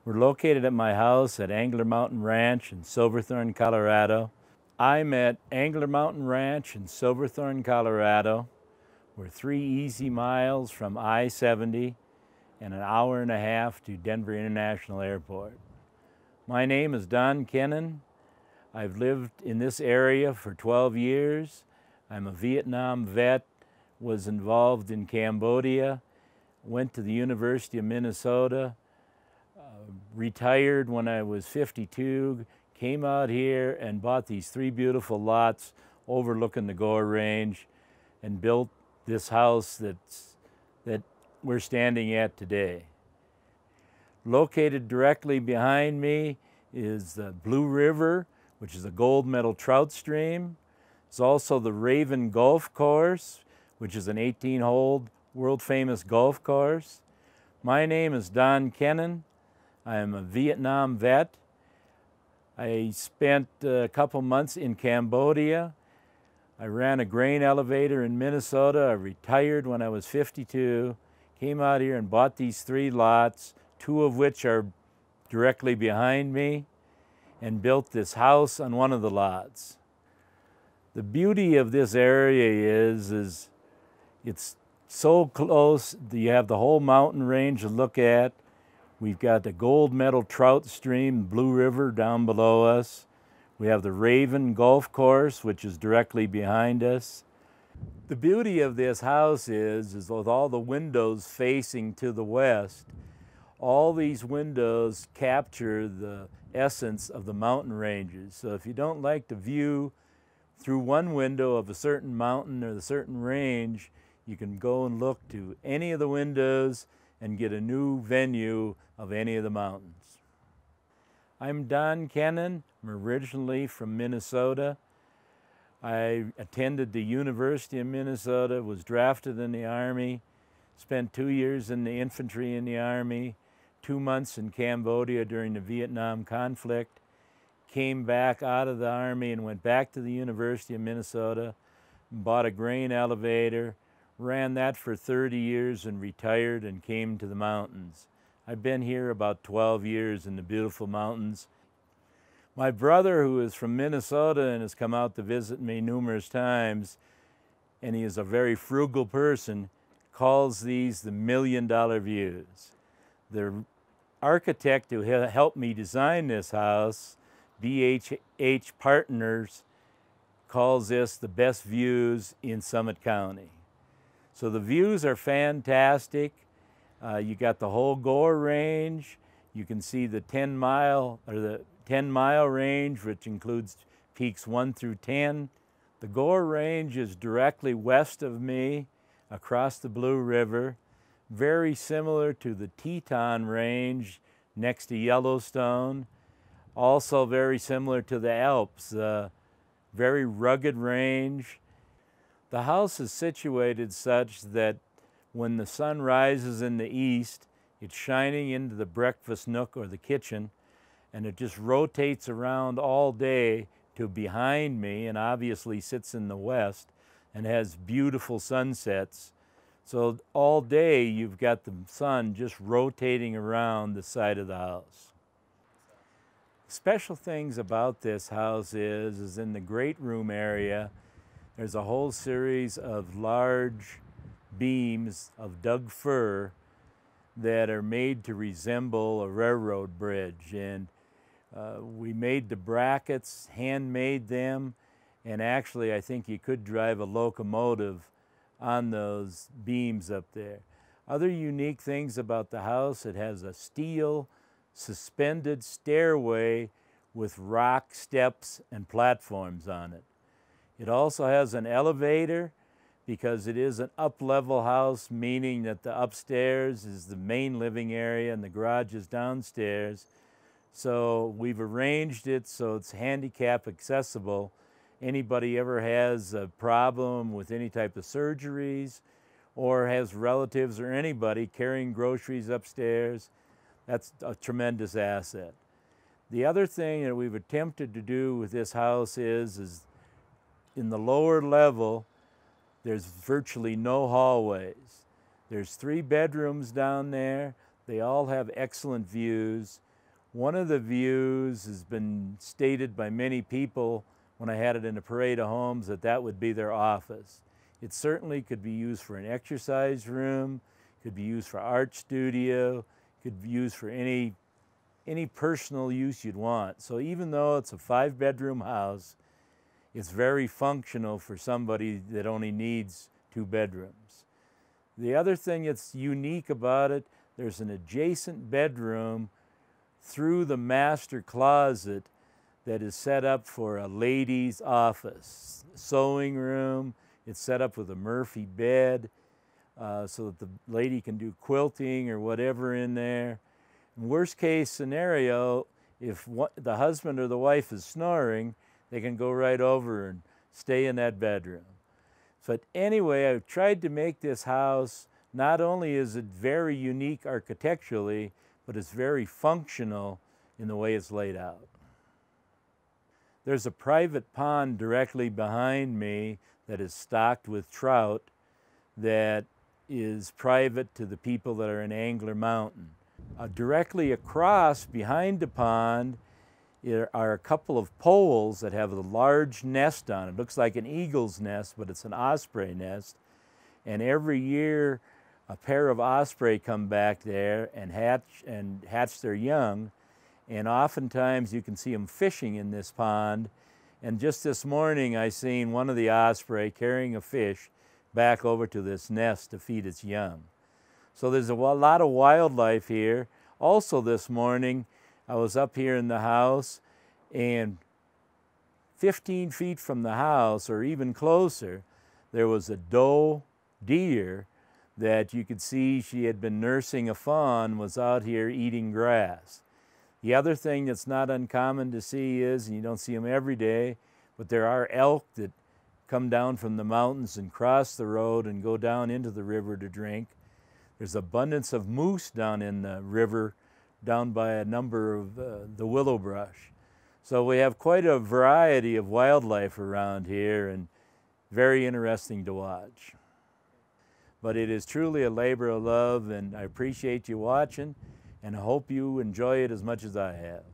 We're located at my house at Angler Mountain Ranch in Silverthorne, Colorado. I'm at Angler Mountain Ranch in Silverthorne, Colorado. We're 3 easy miles from I-70 and an hour and a half to Denver International Airport. My name is Don Kennen. I've lived in this area for 12 years. I'm a Vietnam vet, was involved in Cambodia, went to the University of Minnesota, retired when I was 52, came out here and bought these 3 beautiful lots overlooking the Gore Range and built this house that we're standing at today. Located directly behind me is the Blue River, which is a gold medal trout stream. It's also the Raven Golf Course, which is an 18-hole world-famous golf course. My name is Don Kennen. I am a Vietnam vet. I spent a couple months in Cambodia. I ran a grain elevator in Minnesota. I retired when I was 52, came out here and bought these 3 lots, 2 of which are directly behind me, and built this house on one of the lots. The beauty of this area is it's so close that you have the whole mountain range to look at. We've got the gold medal trout stream, Blue River, down below us. We have the Raven Golf Course, which is directly behind us. The beauty of this house is with all the windows facing to the west, all these windows capture the essence of the mountain ranges. So if you don't like the view through one window of a certain mountain or a certain range, you can go and look to any of the windows and get a new venue of any of the mountains. I'm Don Kennen. I'm originally from Minnesota. I attended the University of Minnesota, was drafted in the Army, spent 2 years in the infantry in the Army, 2 months in Cambodia during the Vietnam conflict, came back out of the Army and went back to the University of Minnesota, bought a grain elevator, ran that for 30 years and retired and came to the mountains. I've been here about 12 years in the beautiful mountains. My brother, who is from Minnesota and has come out to visit me numerous times, and he is a very frugal person, calls these the $1 million views. The architect who helped me design this house, BHH Partners, calls this the best views in Summit County. So the views are fantastic. You got the whole Gore Range. You can see the 10-mile range, which includes peaks 1 through 10. The Gore Range is directly west of me, across the Blue River, very similar to the Teton Range next to Yellowstone. Also very similar to the Alps, very rugged range. The house is situated such that when the sun rises in the east, it's shining into the breakfast nook or the kitchen, and it just rotates around all day to behind me and obviously sits in the west and has beautiful sunsets. So all day you've got the sun just rotating around the side of the house. Special things about this house is in the great room area, there's a whole series of large beams of dug fir that are made to resemble a railroad bridge. And we made the brackets, handmade them, and actually I think you could drive a locomotive on those beams up there. Other unique things about the house, it has a steel suspended stairway with rock steps and platforms on it. It also has an elevator because it is an up-level house, meaning that the upstairs is the main living area and the garage is downstairs. So we've arranged it so it's handicap accessible. Anybody ever has a problem with any type of surgeries or has relatives or anybody carrying groceries upstairs, that's a tremendous asset. The other thing that we've attempted to do with this house is in the lower level, there's virtually no hallways. There's 3 bedrooms down there. They all have excellent views. One of the views has been stated by many people when I had it in a parade of homes that that would be their office. It certainly could be used for an exercise room, could be used for art studio, could be used for any personal use you'd want. So even though it's a 5-bedroom house, it's very functional for somebody that only needs 2 bedrooms. The other thing that's unique about it, there's an adjacent bedroom through the master closet that is set up for a lady's office, sewing room. It's set up with a Murphy bed so that the lady can do quilting or whatever in there. Worst case scenario, if the husband or the wife is snoring, they can go right over and stay in that bedroom. But anyway, I've tried to make this house, not only is it very unique architecturally, but it's very functional in the way it's laid out. There's a private pond directly behind me that is stocked with trout that is private to the people that are in Angler Mountain. Directly across behind the pond are a couple of poles that have a large nest on it. It looks like an eagle's nest, but it's an osprey nest. And every year a pair of osprey come back there and hatch their young. And oftentimes you can see them fishing in this pond. And just this morning I seen one of the osprey carrying a fish back over to this nest to feed its young. So there's a lot of wildlife here. Also this morning I was up here in the house, and 15 feet from the house, or even closer, there was a doe deer that you could see she had been nursing a fawn, was out here eating grass. The other thing that's not uncommon to see is, and you don't see them every day, but there are elk that come down from the mountains and cross the road and go down into the river to drink. There's abundance of moose down in the river, down by a number of the willow brush. So we have quite a variety of wildlife around here, and very interesting to watch. But it is truly a labor of love, and I appreciate you watching, and I hope you enjoy it as much as I have.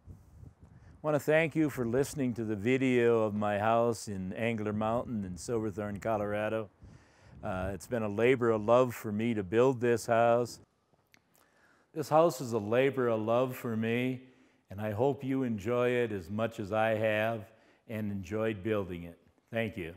I want to thank you for listening to the video of my house in Angler Mountain in Silverthorne, Colorado. It's been a labor of love for me to build this house. This house is a labor of love for me, and I hope you enjoy it as much as I have and enjoyed building it. Thank you.